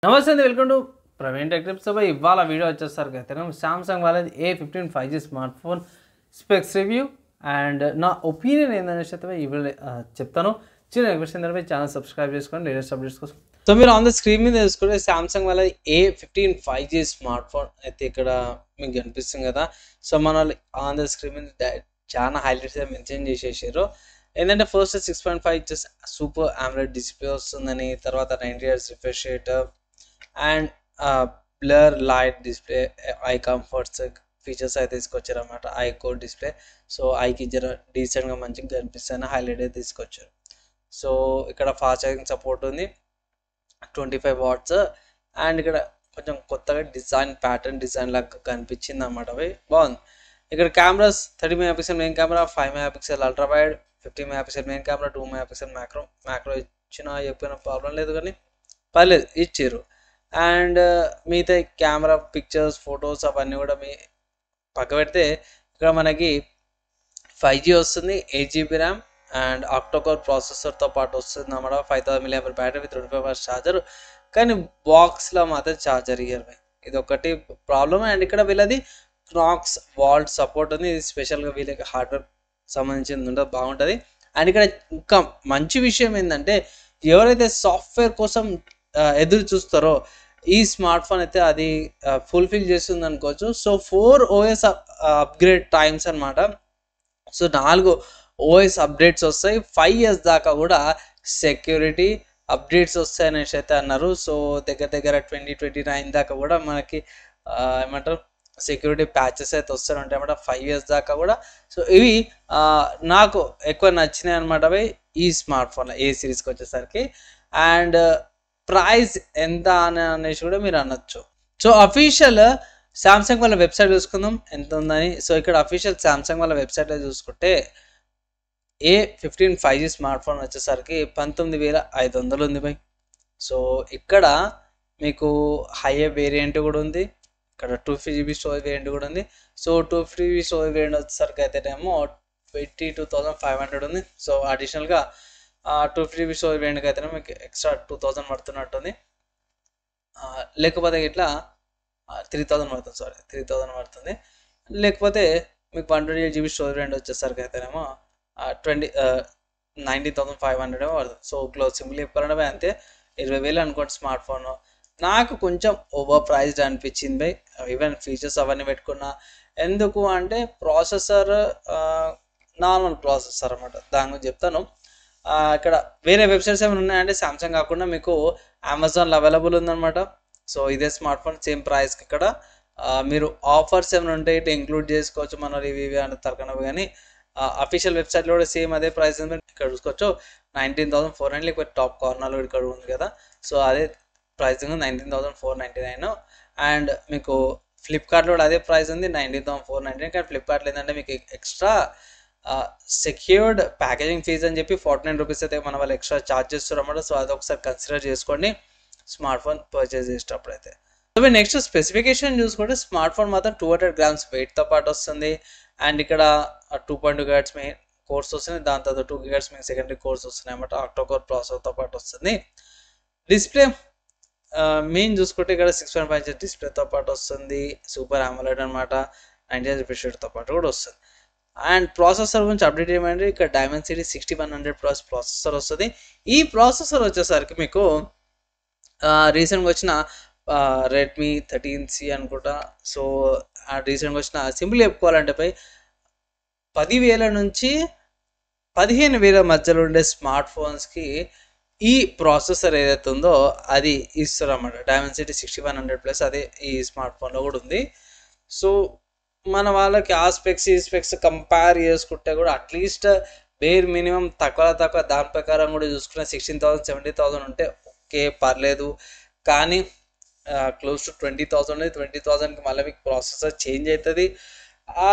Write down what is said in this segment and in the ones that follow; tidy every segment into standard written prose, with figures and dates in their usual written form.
నమస్తే అండి, welcome to Praveen tech tips. ఇవాళ వీడియో వచ్చేసరికి అయితే సామ్సంగ్ వాళ్ళది A15 5G smart phone specs review and నా ఒపీనియన్ ఏంటనేసి అయితే ఈ వీడియో చెప్తాను. చిన్న రిక్వెస్ట్ ఏంటంటే ఛానల్ సబ్స్క్రైబ్ చేసుకోండి లేటెస్ట్ అప్డేట్స్ కోసం. సో మీరు ఆన్ ద స్క్రీన్ మీద చూసుకుంటే సామ్సంగ్ వాళ్ళది A15 5G స్మార్ట్ ఫోన్ అయితే ఇక్కడ మీకు కనిపిస్తుంది కదా. సో మన ఆన్ ద స్క్రీన్ మీద చాలా హైలైట్స్ మెన్షన్ చేసేసారు. ఏంటంటే first 6.5 inches super AMOLED display వస్తుందని, తర్వాత 90 Hz refresh rate and blur light display, I comforts features అయితే తీసుకొచ్చారు అన్నమాట. ఐ కోడ్ డిస్ప్లే, సో ఐకి జర డీసెంట్గా మంచిగా కనిపిస్తాయని హైలైట్ అయితే తీసుకొచ్చారు. సో ఇక్కడ ఫాస్ట్ ఛార్జింగ్ సపోర్ట్ ఉంది, 25 వాట్స్. అండ్ ఇక్కడ కొంచెం కొత్తగా డిజైన్ ప్యాటర్న్ డిజైన్ లాగా కనిపించింది అన్నమాట. అవి బాగుంది. ఇక్కడ cameras 30 megapixel main camera, 5 megapixel ultra wide, 50 megapixel main camera, 2 megapixel macro ఇచ్చినా చెప్పిన ప్రాబ్లం లేదు, కానీ పర్లేదు ఇచ్చారు. అండ్ మిగతా కెమెరా పిక్చర్స్ ఫొటోస్ అవన్నీ కూడా మీ పక్క పెడితే ఇక్కడ మనకి 5G వస్తుంది, 8GB ర్యామ్ అండ్ ఆక్టోకోర్ ప్రాసెసర్తో పాటు వస్తుంది అన్నమాట. 5000 mAh battery with 25 hours charger. కానీ బాక్స్లో మాత్రం ఛార్జర్ ఇయ్యరు, ఇది ఒకటి ప్రాబ్లమ్. అండ్ ఇక్కడ వీళ్ళది క్నాక్స్ వాల్ట్ సపోర్ట్ ఉంది, ఇది స్పెషల్గా వీళ్ళకి హార్డ్వేర్ సంబంధించింది ఉంటుంది, బాగుంటుంది. అండ్ ఇక్కడ ఇంకా మంచి విషయం ఏంటంటే ఎవరైతే సాఫ్ట్వేర్ కోసం ఎదురు చూస్తారో ఈ స్మార్ట్ ఫోన్ అయితే అది ఫుల్ఫిల్ చేస్తుంది అనుకోవచ్చు. సో 4 OS అప్గ్రేడ్ టైమ్స్ అనమాట. సో 4 OS అప్డేట్స్ వస్తాయి, 5 years దాకా కూడా సెక్యూరిటీ అప్డేట్స్ వస్తాయి అనేసి అయితే అన్నారు. సో దగ్గర 2029 దాకా కూడా మనకి ఏమంటారు సెక్యూరిటీ ప్యాచెస్ అయితే వస్తాయంటే అన్నమాట, 5 years దాకా కూడా. సో ఇవి నాకు ఎక్కువ నచ్చినాయి అనమాట అవి ఈ స్మార్ట్ ఫోన్ ఏ సిరీస్కి వచ్చేసరికి. అండ్ ప్రైస్ ఎంత అనేసి కూడా మీరు అనొచ్చు. సో అఫీషియల్ సామ్సంగ్ వాళ్ళ వెబ్సైట్ చూసుకుందాం ఎంత ఉందని. సో ఇక్కడ అఫీషియల్ సామ్సంగ్ వాళ్ళ వెబ్సైట్లో చూసుకుంటే A15 5G స్మార్ట్ ఫోన్ వచ్చేసరికి 19,500 ఉంది బై. సో ఇక్కడ మీకు హైయర్ వేరియంట్ కూడా ఉంది, ఇక్కడ 2GB స్టోరేజ్ వేరియంట్ కూడా ఉంది. సో 2GB స్టోరేజ్ వేరియంట్ వచ్చేసరికి అయితేనేమో 22,500 ఉంది. సో అడిషనల్గా 2GB స్టోరేజ్ వేరియంట్కి అయితేనే మీకు ఎక్స్ట్రా 2000 పడుతున్నట్టుంది. లేకపోతే ఇట్లా 3000 పడుతుంది, 3000 పడుతుంది. లేకపోతే మీకు 128GB స్టోరేజ్ వేరియంట్ వచ్చేసరికి అయితేనేమో 19,500 ఏమో పడుతుంది. సో క్లోజ్ సింపుల్ చెప్పాలంటే అంతే, 20,000 అనుకోండి స్మార్ట్ ఫోన్. నాకు కొంచెం ఓవర్ ప్రైస్డ్ అనిపించింది బై, ఈవెన్ ఫీచర్స్ అవన్నీ పెట్టుకున్నా. ఎందుకు అంటే ప్రాసెసర్ నార్మల్ ప్రాసెసర్ అన్నమాట, దాని గురించి చెప్తాను. ఇక్కడ వేరే వెబ్సైట్స్ ఏమైనా ఉన్నాయంటే సామ్సంగ్ కాకుండా మీకు అమెజాన్లో అవైలబుల్ ఉందన్నమాట. సో ఇదే స్మార్ట్ ఫోన్ సేమ్ ప్రైస్కి ఇక్కడ మీరు ఆఫర్స్ ఏమైనా ఉంటే ఇట్లా ఇంక్లూడ్ చేసుకోవచ్చు, మన రివ్యూ అంటే తరకనవి. కానీ అఫీషియల్ వెబ్సైట్లో కూడా సేమ్ అదే ప్రైస్ ఉంది, ఇక్కడ చూసుకోవచ్చు 19,400. లేకపోతే టాప్ కార్నర్లో ఇక్కడ ఉంది కదా, సో అదే ప్రైసింగ్ 19,499. అండ్ మీకు ఫ్లిప్కార్ట్లో కూడా అదే ప్రైస్ ఉంది 19,499. కానీ ఫ్లిప్కార్ట్లో ఏంటంటే మీకు ఎక్స్ట్రా సెక్యూర్డ్ ప్యాకేజింగ్ ఫీజ్ అని చెప్పి 49 రూపీస్ అయితే మన వాళ్ళు ఎక్స్ట్రా ఛార్జ్ చేస్తారు అన్నమాట. సో అది ఒకసారి కన్సిడర్ చేసుకోండి స్మార్ట్ ఫోన్ పర్చేస్ చేసేటప్పుడు అయితే. సో నెక్స్ట్ స్పెసిఫికేషన్ చూసుకుంటే స్మార్ట్ ఫోన్ మాత్రం 200 grams వెయిట్తో పాటు వస్తుంది. అండ్ ఇక్కడ 2.2 GHz మెయిన్ కోర్స్ వస్తుంది, దాని తర్వాత 2 GHz మెయిన్ సెకండరీ కోర్స్ వస్తున్నాయి అన్నమాట. ఆక్టోకోర్ ప్రాసెసర్తో పాటు వస్తుంది. డిస్ప్లే మెయిన్ చూసుకుంటే ఇక్కడ 6.5 inch డిస్ప్లేతో పాటు వస్తుంది, సూపర్ AMOLED అనమాట, 90 Hz రిఫ్రెష్ రేట్తో పాటు కూడా వస్తుంది. అండ్ ప్రాసెసర్ గురించి అప్డేట్ ఏమంటే ఇక్కడ Dimensity 6100 ప్లస్ ప్రాసెసర్ వస్తుంది. ఈ ప్రాసెసర్ వచ్చేసరికి మీకు రీసెంట్గా వచ్చిన రెడ్మీ 13C అనుకుంటా. సో రీసెంట్గా వచ్చిన సింపుల్ చెప్పుకోవాలంటే పై 10,000 నుంచి 15,000 మధ్యలో ఉండే స్మార్ట్ ఫోన్స్కి ఈ ప్రాసెసర్ ఏదైతే ఉందో అది ఇస్తారు అన్నమాట. Dimensity 6100 ప్లస్ అదే ఈ స్మార్ట్ ఫోన్లో కూడా ఉంది. సో మన వాళ్ళకి ఆ స్పెక్స్ ఈ స్పెక్స్ కంపేర్ చేసుకుంటే కూడా అట్లీస్ట్ బేర్ మినిమం తక్కువ దాని ప్రకారం కూడా చూసుకున్న 16,000 17,000 ఉంటే ఓకే పర్లేదు. కానీ క్లోజ్ టు 20,000 20,000కి మళ్ళీ మీకు ప్రాసెసర్ చేంజ్ అవుతుంది, ఆ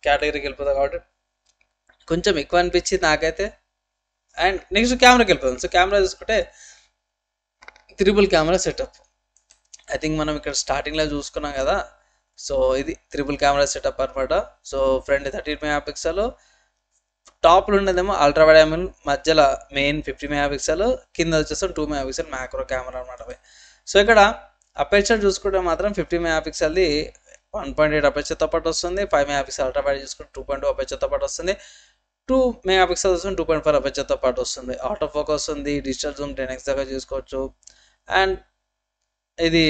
కేటగిరీకి వెళ్ళిపోతుంది. కాబట్టి కొంచెం ఎక్కువ అనిపించింది నాకైతే. అండ్ నెక్స్ట్ కెమెరాకి వెళ్ళిపోతుంది. సో కెమెరా చూసుకుంటే triple camera setup. I think మనం ఇక్కడ స్టార్టింగ్లో చూసుకున్నాం కదా, సో ఇది ట్రిపుల్ కెమెరా సెటప్ అనమాట. సో ఫ్రంట్ 13 మెగాపిక్సెల్, టాప్లో ఉండేదేమో అల్ట్రా వైడ్ యాంగిల్, మధ్యలో మెయిన్ 50 మెగా పిక్సెల్, కింద వచ్చేసి 2 మెగా పిక్సెల్ మ్యాక్రో కెమెరా అనమాట అవి. సో ఇక్కడ అపేచర్ చూసుకుంటే మాత్రం 50 మెగా పిక్సెల్ది 1.8 అపేచర్తో పాటు వస్తుంది. 5 మెగా పిక్సెల్ అల్ట్రా వైడ్ చూసుకుంటే 2.2 అపేచర్తో పాటు వస్తుంది. 2 మెగా పిక్సెల్ వస్తుంది, 2.4 అపేచర్తో పాటు వస్తుంది. ఆటో ఫోకస్ ఉంది, డిజిటల్ జూమ్ 10x దాకా చూసుకోవచ్చు. అండ్ ఇది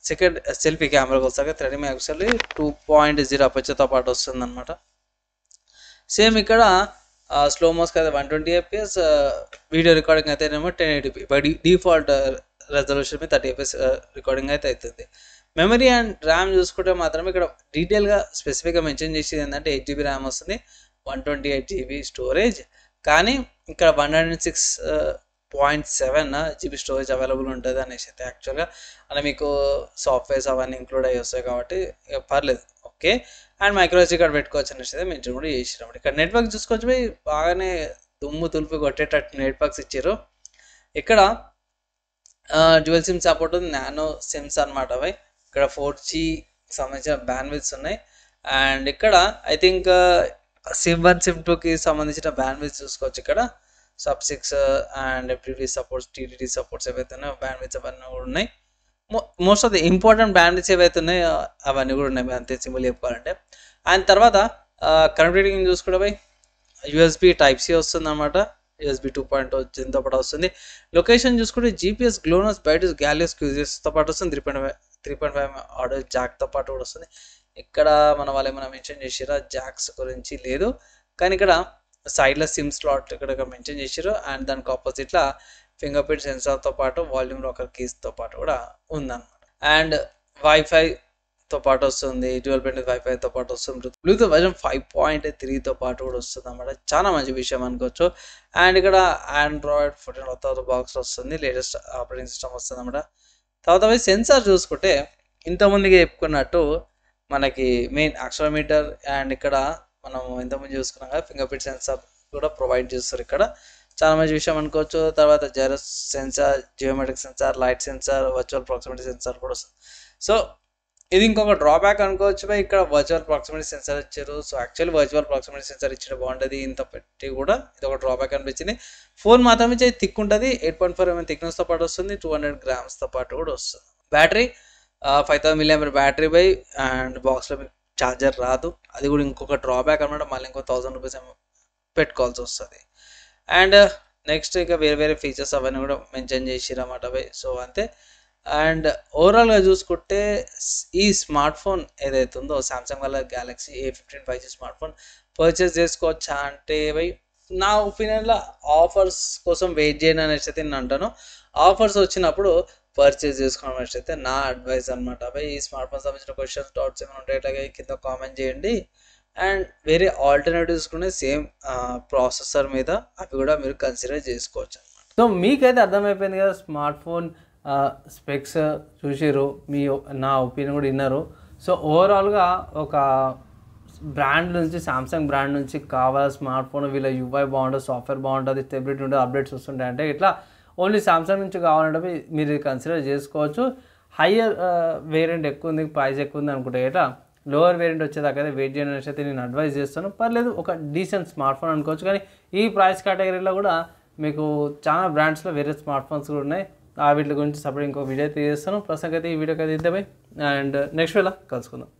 సెకండ్ సెల్ఫీ కెమెరాకి వస్తాక 30 మెగా పిక్సెల్ 2.0 అపేచర్తో పాటు వస్తుంది అనమాట. సేమ్ ఇక్కడ స్లో మోస్కి అయితే 120 fps, వీడియో రికార్డింగ్ అయితే ఏమో 1080p బై డిఫాల్ట్ రెజల్యూషన్ మీద 30 fps రికార్డింగ్ అయితే అవుతుంది. మెమరీ అండ్ ర్యామ్ చూసుకుంటే మాత్రం ఇక్కడ డీటెయిల్గా స్పెసిఫిక్గా మెన్షన్ చేసేది ఏంటంటే 8 GB ర్యామ్ వస్తుంది, 128 GB స్టోరేజ్. కానీ ఇక్కడ 106.7 GB స్టోరేజ్ అవైలబుల్ ఉంటుంది అనేసి అయితే యాక్చువల్గా అలా మీకు సాఫ్ట్వేర్స్ అవన్నీ ఇంక్లూడ్ అయ్యి వస్తాయి కాబట్టి పర్లేదు, okay. And micro SD card పెట్టుకోవచ్చు అనేసి అయితే మెన్షన్ కూడా చేసినాం. ఇక్కడ నెట్వర్క్ చూసుకోవచ్చు పోయి బాగానే దుమ్ము తులిపి కొట్టేటట్టు నెట్వర్క్స్ ఇచ్చారు. ఇక్కడ డ్యూయల్ సిమ్ సపోర్ట్ ఉంది, నానో సిమ్స్ అనమాట అవి. ఇక్కడ 4G సంబంధించిన బ్యాండ్విడ్త్స్ ఉన్నాయి. అండ్ ఇక్కడ ఐ థింక్ సిమ్ 1 సిమ్ 2కి సంబంధించిన బ్యాండ్విడ్త్స్ చూసుకోవచ్చు. ఇక్కడ sub-6 and FTTH supports, TDD supports ఏవైతే ఉన్నాయో బ్యాండ్విడ్త్స్ అవన్నీ కూడా ఉన్నాయి. మోస్ట్ ఆఫ్ ది ఇంపార్టెంట్ బ్యాండ్విడ్త్స్ ఏవైతే ఉన్నాయో అవన్నీ కూడా ఉన్నాయి అంతే సింపుల్ చెప్పుకోవాలంటే. అండ్ తర్వాత కనెక్టివిటీ చూసుకుంటే పోయి USB Type-C వస్తుంది అనమాట, USB 2.0 దీంతో పాటు వస్తుంది. లొకేషన్ చూసుకుంటే GPS GLONASS బైట్స్ గ్యాలియస్ QGSతో పాటు వస్తుంది. 3.5 ఆడియో జాక్తో పాటు కూడా వస్తుంది. ఇక్కడ మన వాళ్ళు ఏమైనా మెన్షన్ చేసిరా జాక్స్ గురించి లేదు, కానీ ఇక్కడ సైడ్లో సిమ్ స్లాట్ ఇక్కడ మెన్షన్ చేసారు. అండ్ దానికి ఆపోజిట్లో ఫింగర్ ప్రింట్ సెన్సార్తో పాటు వాల్యూమ్ లాకర్ కీస్తో పాటు కూడా ఉందన్నమాట. అండ్ వైఫైతో పాటు వస్తుంది, డ్యూయల్ బ్యాండ్ వైఫైతో పాటు వస్తుంది. బ్లూటూత్ వర్జన్ 5.3తో పాటు కూడా వస్తుంది అన్నమాట. చాలా మంచి విషయం అనుకోవచ్చు. అండ్ ఇక్కడ Android 14 బాక్స్ వస్తుంది, లేటెస్ట్ ఆపరేటింగ్ సిస్టమ్ వస్తుంది అన్నమాట. తర్వాత సెన్సార్ చూసుకుంటే ఇంతకుముందుగా చెప్పుకున్నట్టు మనకి మెయిన్ యాక్సిలరోమీటర్ అండ్ ఇక్కడ మనం ఇంతకుముందు చూసుకున్నాం కదా ఫింగర్ ప్రింట్ సెన్సార్ కూడా ప్రొవైడ్ చేస్తారు. ఇక్కడ చాలా మంచి విషయం అనుకోవచ్చు. తర్వాత జైరస్ sensor, geometric sensor, light sensor, virtual proximity sensor కూడా వస్తుంది. సో ఇది ఇంకొక డ్రాబ్యాక్ అనుకోవచ్చు. ఇక్కడ వర్చువల్ ప్రాక్సిమిటీ సెన్సార్ ఇచ్చారు. So actually virtual proximity sensor ఇచ్చిన బాగుంటుంది, ఇంత పెట్టి కూడా ఇది ఒక డ్రాబ్యాక్ అనిపించింది. ఫోన్ మాత్రమే థిక్ ఉంటుంది, 8.4 mm థిక్నెస్తో పాటు వస్తుంది, 200 grams పాటు కూడా వస్తుంది. Battery 5000 mAh battery by and బాక్స్లో ఛార్జర్ రాదు, అది కూడా ఇంకొక డ్రాబ్యాక్ అనమాట. మళ్ళీ ఇంకో 1000 రూపీస్ పెట్టుకోవాల్సి వస్తుంది. అండ్ నెక్స్ట్ ఇక వేరే వేరే ఫీచర్స్ అవన్నీ కూడా మెన్షన్ చేసిరన్నమాట అవి. సో అంతే. అండ్ ఓవరాల్గా చూసుకుంటే ఈ స్మార్ట్ ఫోన్ ఏదైతే ఉందో సామ్సంగ్ వాళ్ళ Galaxy A15 5G smart phone purchase చేసుకోవచ్చా అంటే నా ఒపీనియన్లో ఆఫర్స్ కోసం వెయిట్ చేయను అనేసి అయితే నేను అంటాను. ఆఫర్స్ వచ్చినప్పుడు పర్చేస్ చేసుకోవడం అనేసి అయితే నా అడ్వైస్ అనమాట. ఈ స్మార్ట్ ఫోన్ సంబంధించిన క్వశ్చన్స్, డౌట్స్ ఏమైనా ఉంటే ఇట్లాగే కింద కామెంట్ చేయండి. అండ్ వేరే ఆల్టర్నేటివ్స్ కూడా సేమ్ ప్రాసెసర్ మీద అవి కూడా మీరు కన్సిడర్ చేసుకోవచ్చు అనమాట. సో మీకైతే అర్థమైపోయింది కదా స్మార్ట్ ఫోన్ స్పెక్స్ చూసిరు, నా ఒపీనియన్ కూడా విన్నారు. సో ఓవరాల్గా ఒక బ్రాండ్ నుంచి సామ్సంగ్ బ్రాండ్ నుంచి కావాలి స్మార్ట్ ఫోన్, వీళ్ళ UI బాగుంటుంది, సాఫ్ట్వేర్ బాగుంటుంది, స్టెబిలిటీ ఉంటుంది, అప్డేట్స్ వస్తుంటాయి అంటే ఇట్లా ఓన్లీ సామ్సంగ్ నుంచి కావాలంటే మీరు కన్సిడర్ చేసుకోవచ్చు. హయ్యర్ వేరియంట్ ఎక్కువ ఉంది, ప్రైస్ ఎక్కువ ఉంది అనుకుంటే ఇట్లా లోవర్ వేరియంట్ వచ్చేదాకా అయితే వెయిట్ చేయడం అయితే నేను అడ్వైస్ చేస్తాను. పర్లేదు, ఒక డీసెంట్ స్మార్ట్ ఫోన్ అనుకోవచ్చు. కానీ ఈ ప్రైస్ కేటగిరీలో కూడా మీకు చాలా బ్రాండ్స్లో వేరే స్మార్ట్ ఫోన్స్ కూడా ఉన్నాయి. వీటి గురించి సపరేట్ ఇంకో వీడియో అయితే చేస్తాను. ప్రస్తుతం అయితే ఈ వీడియోకి అయితే ఇద్దాం అండ్ నెక్స్ట్ వేళ కలుసుకుందాం.